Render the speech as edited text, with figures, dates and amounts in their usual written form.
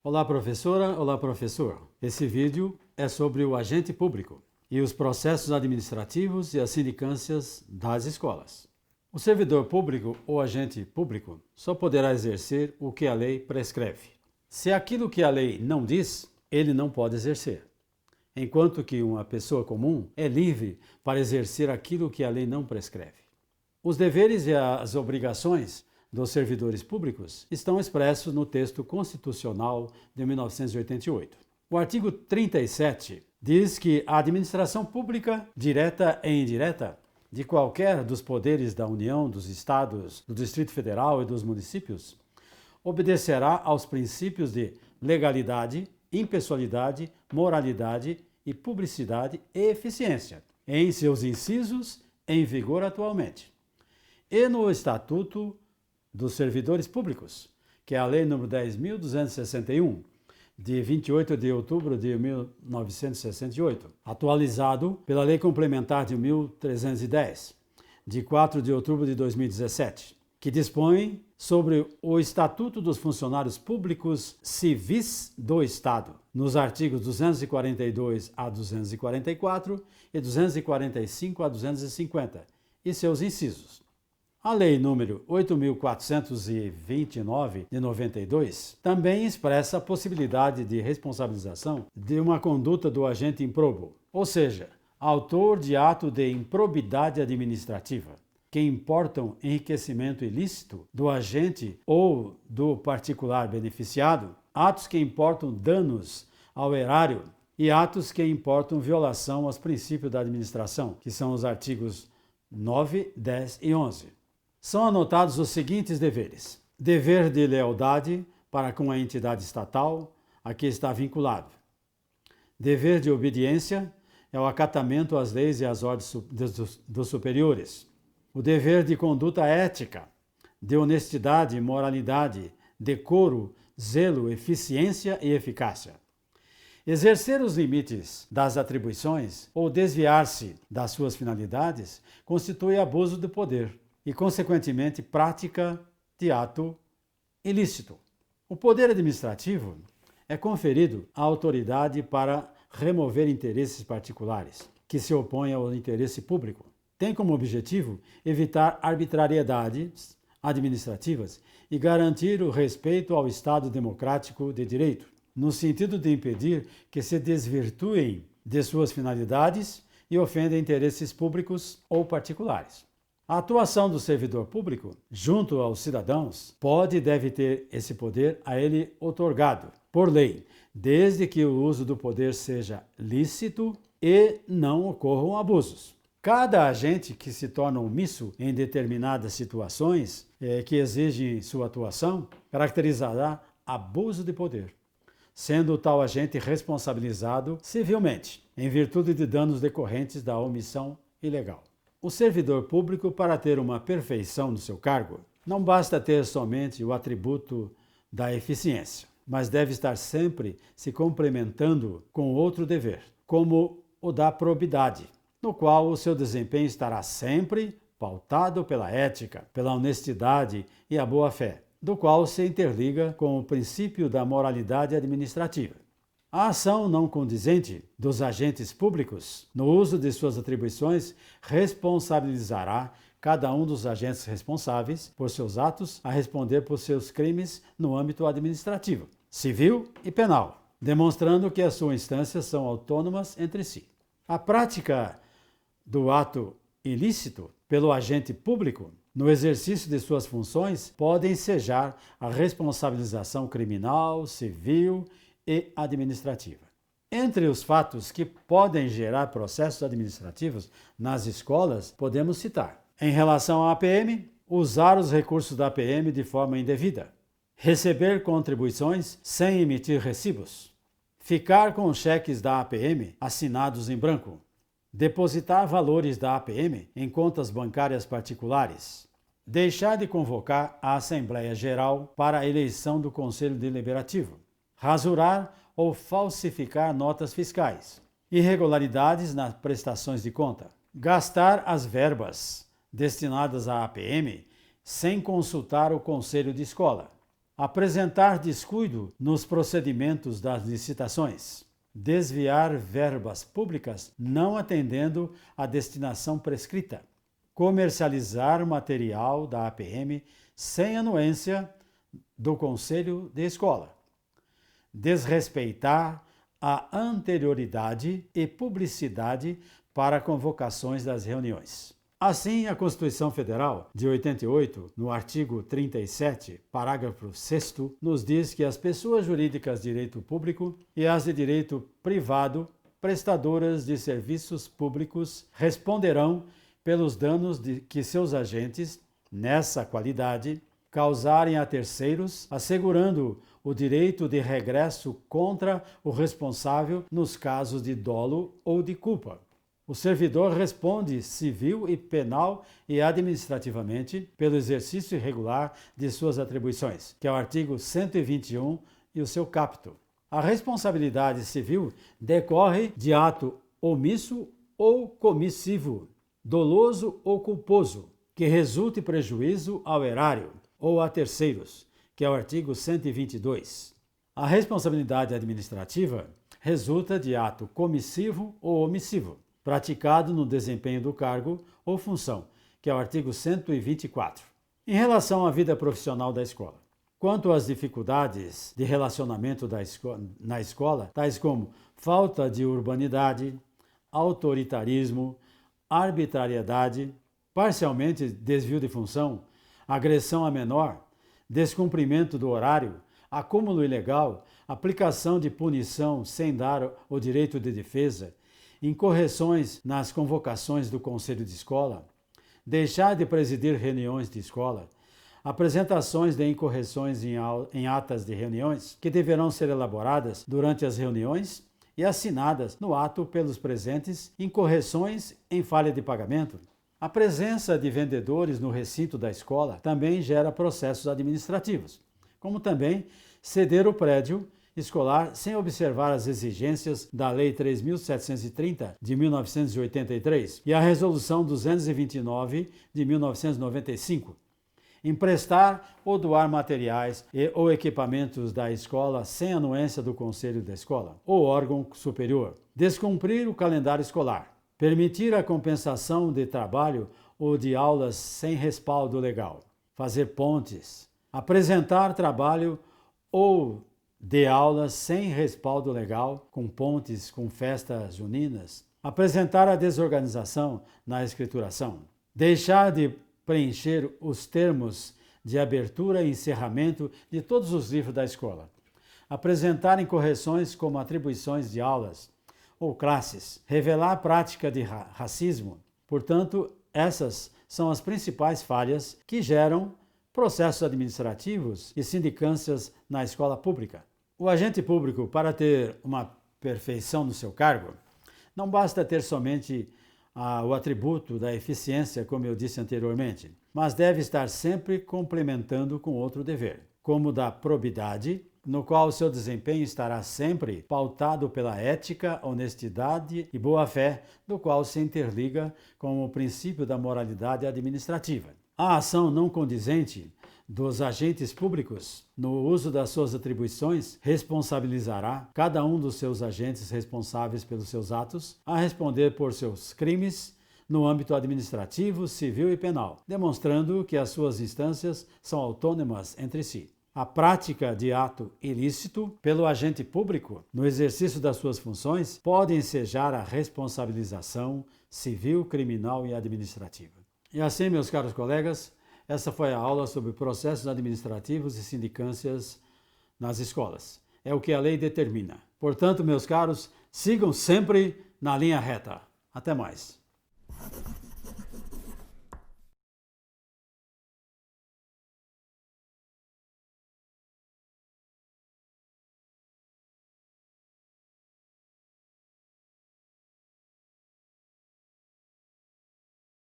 Olá, professora, olá, professor. Esse vídeo é sobre o agente público e os processos administrativos e as sindicâncias das escolas. O servidor público ou agente público só poderá exercer o que a lei prescreve. Se aquilo que a lei não diz, ele não pode exercer. Enquanto que uma pessoa comum é livre para exercer aquilo que a lei não prescreve. Os deveres e as obrigações dos servidores públicos estão expressos no texto constitucional de 1988. O artigo 37 diz que a administração pública, direta e indireta, de qualquer dos poderes da União, dos Estados, do Distrito Federal e dos municípios, obedecerá aos princípios de legalidade, impessoalidade, moralidade e publicidade e eficiência, em seus incisos em vigor atualmente. E no Estatuto dos Servidores Públicos, que é a Lei nº 10.261, de 28 de outubro de 1968, atualizado pela Lei Complementar de 1310, de 4 de outubro de 2017, que dispõe sobre o Estatuto dos Funcionários Públicos Civis do Estado, nos artigos 242 a 244 e 245 a 250, e seus incisos. A Lei nº 8.429, de 92, também expressa a possibilidade de responsabilização de uma conduta do agente improbo, ou seja, autor de ato de improbidade administrativa, que importam enriquecimento ilícito do agente ou do particular beneficiado, atos que importam danos ao erário e atos que importam violação aos princípios da administração, que são os artigos 9, 10 e 11. São anotados os seguintes deveres: dever de lealdade para com a entidade estatal a que está vinculado. Dever de obediência é o acatamento às leis e às ordens dos superiores. O dever de conduta ética, de honestidade, moralidade, decoro, zelo, eficiência e eficácia. Exercer os limites das atribuições ou desviar-se das suas finalidades constitui abuso do poder e, consequentemente, prática de ato ilícito. O poder administrativo é conferido à autoridade para remover interesses particulares que se opõem ao interesse público. Tem como objetivo evitar arbitrariedades administrativas e garantir o respeito ao Estado democrático de direito, no sentido de impedir que se desvirtuem de suas finalidades e ofendam interesses públicos ou particulares. A atuação do servidor público, junto aos cidadãos, pode e deve ter esse poder a ele outorgado, por lei, desde que o uso do poder seja lícito e não ocorram abusos. Cada agente que se torna omisso em determinadas situações que exigem sua atuação caracterizará abuso de poder, sendo tal agente responsabilizado civilmente, em virtude de danos decorrentes da omissão ilegal. O servidor público, para ter uma perfeição no seu cargo, não basta ter somente o atributo da eficiência, mas deve estar sempre se complementando com outro dever, como o da probidade, no qual o seu desempenho estará sempre pautado pela ética, pela honestidade e a boa-fé, do qual se interliga com o princípio da moralidade administrativa. A ação não condizente dos agentes públicos no uso de suas atribuições responsabilizará cada um dos agentes responsáveis por seus atos a responder por seus crimes no âmbito administrativo, civil e penal, demonstrando que as suas instâncias são autônomas entre si. A prática do ato ilícito pelo agente público no exercício de suas funções pode ensejar a responsabilização criminal, civil e administrativa. Entre os fatos que podem gerar processos administrativos nas escolas, podemos citar: em relação à APM, usar os recursos da APM de forma indevida, receber contribuições sem emitir recibos, ficar com cheques da APM assinados em branco, depositar valores da APM em contas bancárias particulares, deixar de convocar a Assembleia Geral para a eleição do Conselho Deliberativo, rasurar ou falsificar notas fiscais, irregularidades nas prestações de conta, gastar as verbas destinadas à APM sem consultar o conselho de escola, apresentar descuido nos procedimentos das licitações, desviar verbas públicas não atendendo à destinação prescrita, comercializar material da APM sem anuência do Conselho de Escola, desrespeitar a anterioridade e publicidade para convocações das reuniões. Assim, a Constituição Federal de 88, no artigo 37, parágrafo 6º, nos diz que as pessoas jurídicas de direito público e as de direito privado, prestadoras de serviços públicos, responderão pelos danos que seus agentes, nessa qualidade, causarem a terceiros, assegurando o direito de regresso contra o responsável nos casos de dolo ou de culpa. O servidor responde civil e penal e administrativamente pelo exercício irregular de suas atribuições, que é o artigo 121 e o seu caput. A responsabilidade civil decorre de ato omisso ou comissivo, doloso ou culposo, que resulte prejuízo ao erário ou a terceiros, que é o artigo 122. A responsabilidade administrativa resulta de ato comissivo ou omissivo, praticado no desempenho do cargo ou função, que é o artigo 124. Em relação à vida profissional da escola, quanto às dificuldades de relacionamento na escola, tais como falta de urbanidade, autoritarismo, arbitrariedade, parcialmente desvio de função, agressão a menor, descumprimento do horário, acúmulo ilegal, aplicação de punição sem dar o direito de defesa, incorreções nas convocações do Conselho de Escola, deixar de presidir reuniões de escola, apresentações de incorreções em atas de reuniões que deverão ser elaboradas durante as reuniões e assinadas no ato pelos presentes, incorreções em falha de pagamento. A presença de vendedores no recinto da escola também gera processos administrativos, como também ceder o prédio escolar sem observar as exigências da Lei 3.730 de 1983 e a Resolução 229 de 1995. Emprestar ou doar materiais ou equipamentos da escola sem anuência do Conselho da Escola ou órgão superior. Descumprir o calendário escolar. Permitir a compensação de trabalho ou de aulas sem respaldo legal. Fazer pontes. Apresentar trabalho ou de aulas sem respaldo legal, com pontes, com festas juninas. Apresentar a desorganização na escrituração. Deixar de preencher os termos de abertura e encerramento de todos os livros da escola. Apresentar incorreções como atribuições de aulas ou classes. Revelar a prática de racismo. Portanto, essas são as principais falhas que geram processos administrativos e sindicâncias na escola pública. O agente público, para ter uma perfeição no seu cargo, não basta ter somente o atributo da eficiência, como eu disse anteriormente, mas deve estar sempre complementando com outro dever, como o da probidade, no qual o seu desempenho estará sempre pautado pela ética, honestidade e boa-fé, do qual se interliga com o princípio da moralidade administrativa. A ação não condizente dos agentes públicos no uso das suas atribuições responsabilizará cada um dos seus agentes responsáveis pelos seus atos a responder por seus crimes no âmbito administrativo, civil e penal, demonstrando que as suas instâncias são autônomas entre si. A prática de ato ilícito pelo agente público no exercício das suas funções pode ensejar a responsabilização civil, criminal e administrativa. E assim, meus caros colegas, essa foi a aula sobre processos administrativos e sindicâncias nas escolas. É o que a lei determina. Portanto, meus caros, sigam sempre na linha reta. Até mais.